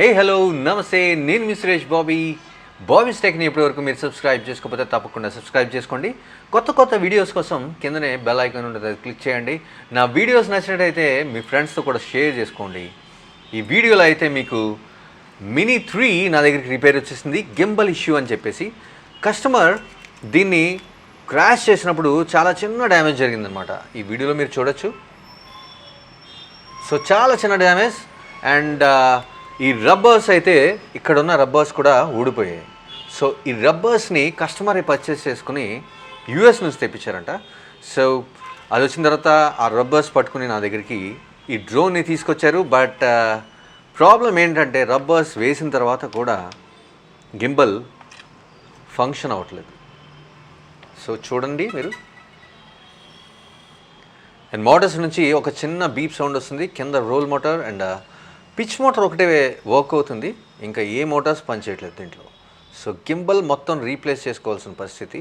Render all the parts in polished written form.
Hey hello నమస్తే, నేను మీ సురేష్ బాబీస్ టెక్ని ఇప్పటివరకు మీరు సబ్స్క్రైబ్ చేసుకోకపోతే తప్పకుండా సబ్స్క్రైబ్ చేసుకోండి. కొత్త వీడియోస్ కోసం కిందనే బెల్ ఐకాన్ ఉంటుంది, అది క్లిక్ చేయండి. నా వీడియోస్ నచ్చినట్టయితే మీ ఫ్రెండ్స్తో కూడా షేర్ చేసుకోండి. ఈ వీడియోలో అయితే మీకు మినీ 3 నా దగ్గరికి రిపేర్ వచ్చేసింది, గింబల్ ఇష్యూ అని చెప్పేసి. కస్టమర్ దీన్ని క్రాష్ చేసినప్పుడు చాలా చిన్న డ్యామేజ్ జరిగిందనమాట. ఈ వీడియోలో మీరు చూడొచ్చు. సో చాలా చిన్న డ్యామేజ్ అండ్ ఈ రబ్బర్స్ అయితే ఇక్కడ ఉన్న రబ్బర్స్ కూడా ఊడిపోయాయి. సో ఈ రబ్బర్స్ని కస్టమరే పర్చేస్ చేసుకుని యూఎస్ నుంచి తెప్పించారంట. సో అది వచ్చిన తర్వాత ఆ రబ్బర్స్ పట్టుకుని నా దగ్గరికి ఈ డ్రోన్ని తీసుకొచ్చారు. బట్ ప్రాబ్లం ఏంటంటే రబ్బర్స్ వేసిన తర్వాత కూడా గింబల్ ఫంక్షన్ అవ్వట్లేదు. సో చూడండి మీరు, అండ్ మోటార్స్ నుంచి ఒక చిన్న బీప్ సౌండ్ వస్తుంది. కింద roll motor and pitch motor ఒకటే వర్క్ అవుతుంది, ఇంకా ఏ మోటార్స్ పనిచేయట్లేదు దీంట్లో. సో గింబల్ మొత్తం రీప్లేస్ చేసుకోవాల్సిన పరిస్థితి.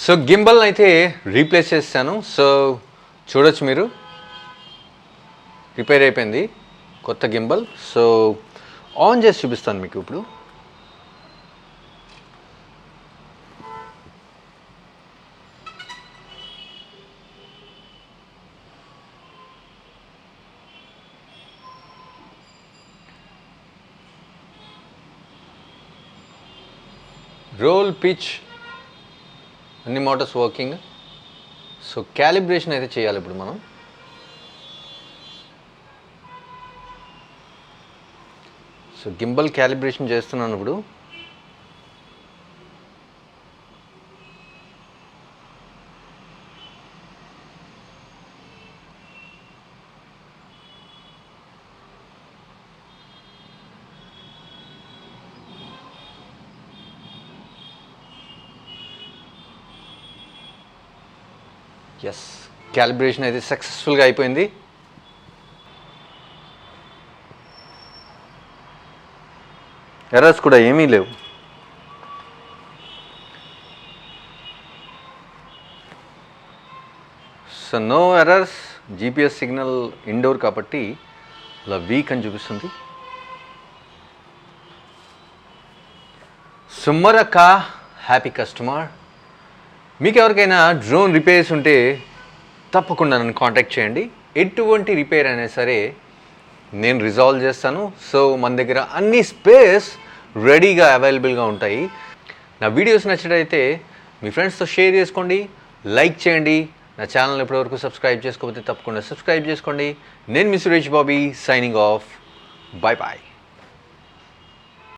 సో గింబల్ అయితే రీప్లేస్ చేశాను. సో చూడొచ్చు మీరు, రిపేర్ అయిపోయింది కొత్త గింబల్. సో ఆన్ చేసి చూపిస్తాను మీకు ఇప్పుడు. రోల్, పిచ్ అన్ని మోటార్స్ వర్కింగ్. సో క్యాలిబ్రేషన్ అయితే చేయాలి ఇప్పుడు మనం. సో గింబల్ క్యాలిబ్రేషన్ చేస్తున్నాను ఇప్పుడు. ఎస్, క్యాలిబ్రేషన్ అయితే సక్సెస్ఫుల్గా అయిపోయింది. ఎర్రర్స్ కూడా ఏమీ లేవు. So no errors. GPS signal indoor కాబట్టి ఇలా వీక్ అని చూపిస్తుంది. సుమ్మరక్క హ్యాపీ కస్టమర్. మీకు ఎవరికైనా డ్రోన్ రిపేర్స్ ఉంటే తప్పకుండా నన్ను కాంటాక్ట్ చేయండి. ఎటువంటి రిపేర్ అయినా సరే నేను రిజాల్వ్ చేస్తాను. సో మన దగ్గర అన్ని స్పేస్ రెడీగా అవైలబుల్గా ఉంటాయి. నా వీడియోస్ నచ్చినట్టయితే మీ ఫ్రెండ్స్తో షేర్ చేసుకోండి, లైక్ చేయండి. నా ఛానల్ ఇప్పటివరకు సబ్స్క్రైబ్ చేసుకోకపోతే తప్పకుండా సబ్స్క్రైబ్ చేసుకోండి. నేను మీ Suresh Bobby, signing off. Bye bye.